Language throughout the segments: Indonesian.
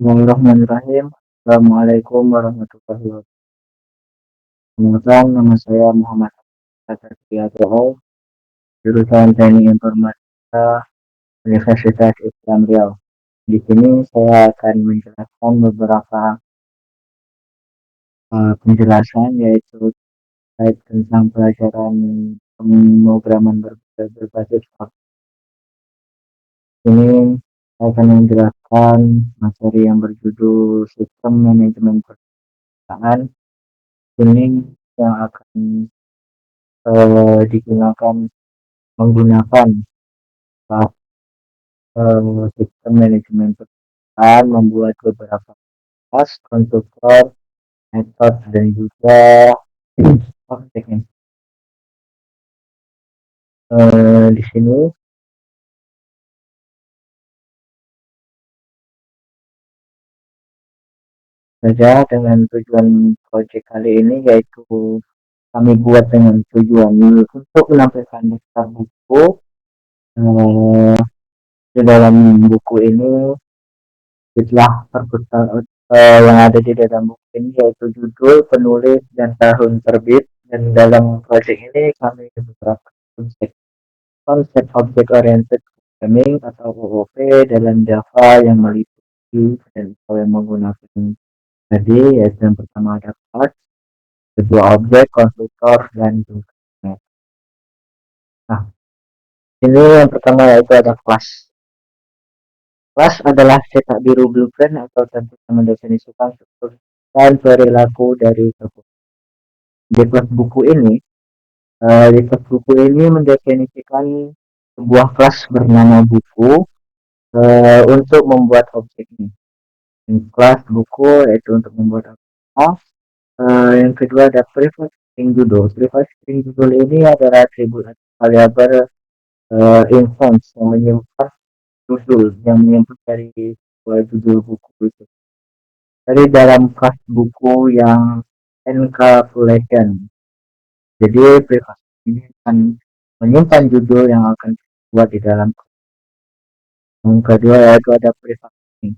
Bismillahirrahmanirrahim. Assalamualaikum warahmatullahi wabarakatuh. Perkenalkan, nama saya Muhammad Satria, jurusan Teknik Informatika Universitas Islam Riau. Di sini saya akan menjelaskan beberapa penjelasan, yaitu terkait tentang pelajaran pemrograman berbasis objek. Ini saya akan menjelaskan materi yang berjudul Sistem Manajemen Perusahaan. Ini yang akan digunakan menggunakan sistem manajemen perusahaan, membuat beberapa kelas, konstruktor, metode, dan juga prakteknya. Di sini saja dengan tujuan proyek kali ini, yaitu kami buat dengan tujuan untuk menampilkan daftar buku. Di dalam buku ini setelah yang ada di dalam buku ini, yaitu judul, penulis, dan tahun terbit. Dan dalam proyek ini kami beberapa konsep object oriented programming atau OOP dalam Java yang meliputi dan yang menggunakan tadi, yaitu yang pertama ada class, kedua objek, konstruktor, dan juga method. Nah, ini yang pertama yaitu ada class. Class adalah cetak biru blueprint atau template yang mendefinisikan struktur dan perilaku dari buku. Di kelas buku ini mendefinisikan sebuah kelas bernama buku untuk membuat objeknya. Kelas buku yaitu untuk membuat objek. Yang kedua ada private string judul. Private string judul ini adalah atribut variabel instance yang menyimpan judul yang menyimpan dari judul buku itu. Dari dalam kelas buku yang encapsulation. Jadi private ini akan menyimpan judul yang akan dibuat di dalam. Yang kedua yaitu ada private string.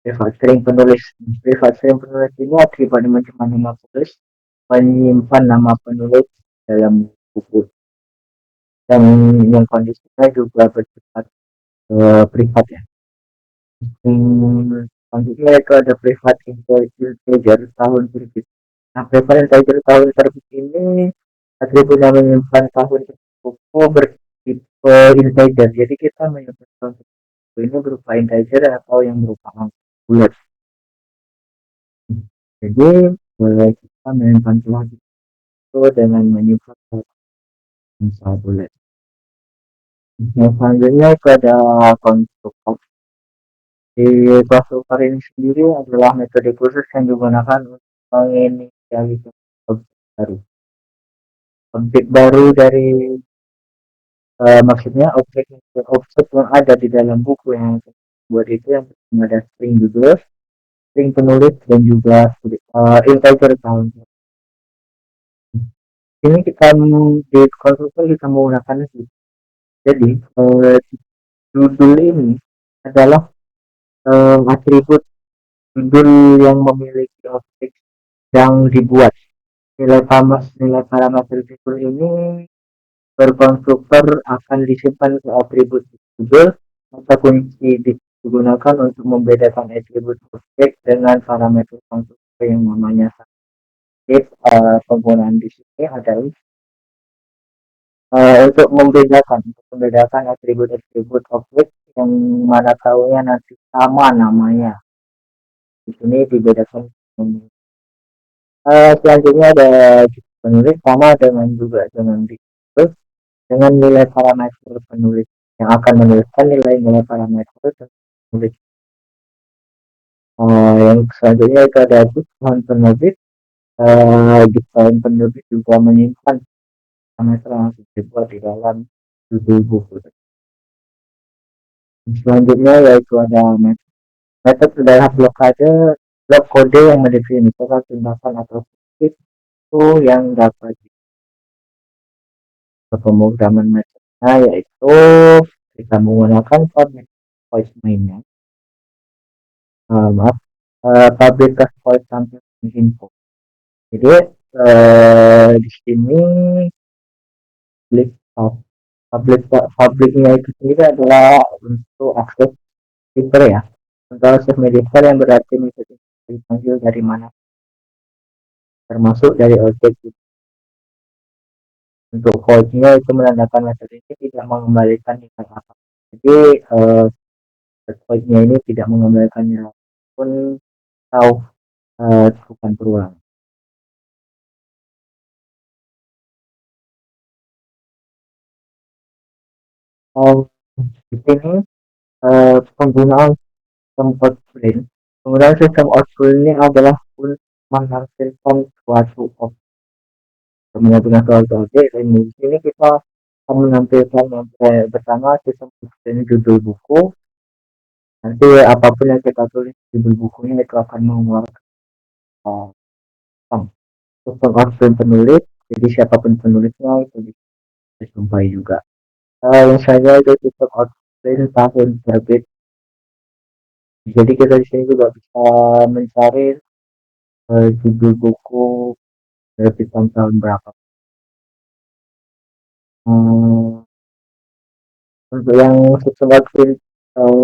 Private string penulis. Private string penulis ini atribut menyimpan nama penulis, menyimpan nama penulis dalam buku. Dan yang kondisinya juga bersifat privat ya. Selanjutnya itu ada private integer tahun terbit. Nah, private integer tahun terbit ini atribut yang menyimpan tahun buku bertipe integer. Jadi kita menyimpan tahun ini berupa integer atau yang berupa angka bulat. Jadi boleh kita menyimpan tahun itu dengan menyimpan angka bulat. Yang selanjutnya itu ada konstruktor. Di konstruktor ini sendiri adalah metode khusus yang digunakan untuk menginisialisasi objek baru. Objek baru dari maksudnya objek yang ada di dalam buku yang buat itu yang ada string judul, string penulis, dan juga integer tahun. Ini kita di konstruktor kita menggunakan itu. Jadi judul ini adalah atribut judul yang memiliki objek yang dibuat. Nilai parameter judul ini berkonstruktor akan disimpan ke atribut judul atau kunci digunakan untuk membedakan atribut objek dengan parameter konstruktor yang namanya penggunaan di sini adalah untuk membedakan atribut objek yang mana tahunya nanti sama namanya. Di sini dibedakan. Selanjutnya ada penulis sama dengan juga dengan ditulis dengan nilai parameter penulis yang akan menuliskan nilai parameter penulis. Yang selanjutnya itu ada desain penerbit. Desain penerbit juga menyimpan parameter yang dibuat di dalam judul buku. Selanjutnya yaitu ada metode adalah blok kode yang mendefinisikan tindakan atau itu yang dapat pemrograman metodenya, yaitu kita menggunakan voice mainnya. public transport sampai info. Jadi di sini public public publiknya itu sendiri adalah untuk akses Twitter ya. Untuk akses media yang berarti mengikuti dipanggil dari mana, termasuk dari ojek. Untuk void-nya itu menandakan metode ini tidak mengembalikan nilai apa. Jadi void-nya ini tidak mengembalikan nilai pun atau bukan berulang. Di sini penggunaan tempat print, penggunaan sistem output ini adalah untuk menghasilkan suatu objek. Menggunakan suatu objek, dan di sini kita akan menampilkan yang pertama sistem ini judul buku. Nanti apapun yang kita tulis di judul bukunya itu akan mengeluarkan sistem output penulis. Jadi siapapun penulisnya itu bisa dijumpai juga. Yang saya itu sistem output tahun terbit. Jadi kita di sini juga bisa mencari judul buku terbitan tahun berapa. Untuk yang sistem output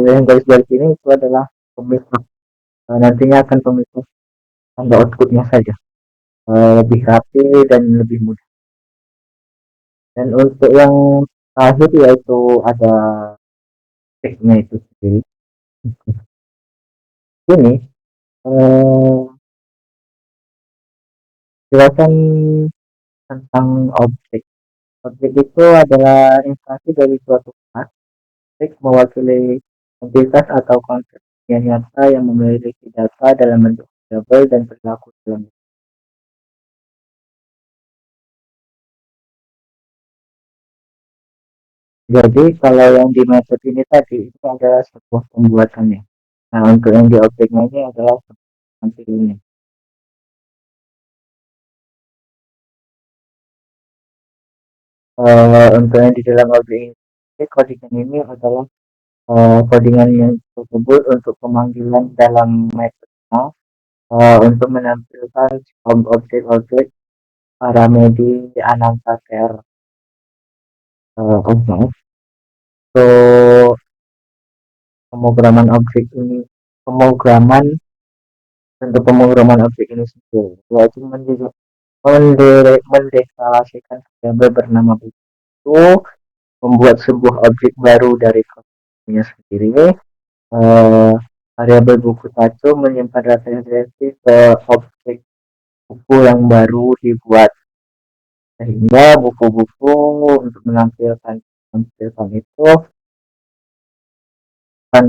yang garis-garis ini itu adalah pemisah. Nantinya akan pemisah tanda outputnya saja. Lebih rapi dan lebih mudah. Dan untuk yang terakhir yaitu ada teksnya itu sendiri. Ini jelaskan tentang objek. Objek itu adalah instansi dari suatu kelas. Objek mewakili entitas atau konsep yang nyata yang memiliki data dalam bentuk variabel dan perilaku dalam. Jadi kalau yang di metode ini tadi itu adalah sebuah pembuatannya. Nah untuk yang di objeknya ini adalah nanti ini. Untuk yang di dalam objek ini, codingan ini adalah codingan yang tersebut untuk pemanggilan dalam metode untuk menampilkan objek-objek paramedi anantaker objek. So pemrograman objek ini, pemrograman untuk pemrograman objek ini sendiri yaitu mendeklarasikan variabel bernama itu, membuat sebuah objek baru dari kodenya sendiri. Variabel buku satu menyimpan referensi ke objek buku yang baru dibuat, sehingga buku-buku untuk menampilkan itu akan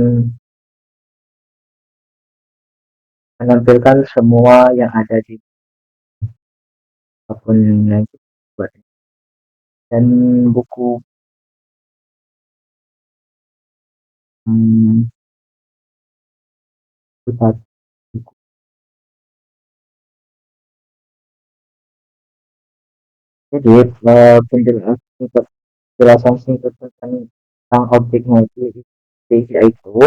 menampilkan semua yang ada di apapun yang dibuat. Dan buku satu jadi penjelasan singkat tentang objeknya itu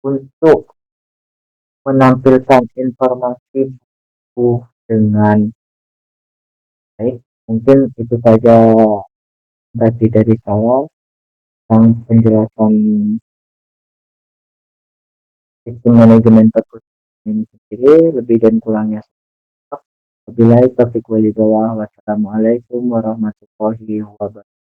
untuk menampilkan informasi buku dengan baik. Mungkin itu saja dari saya tentang penjelasan sistem manajemen perpustakaan ini sendiri. Lebih dan kurangnya wabillahi taufiq walhidayah. Wassalamualaikum warahmatullahi wabarakatuh.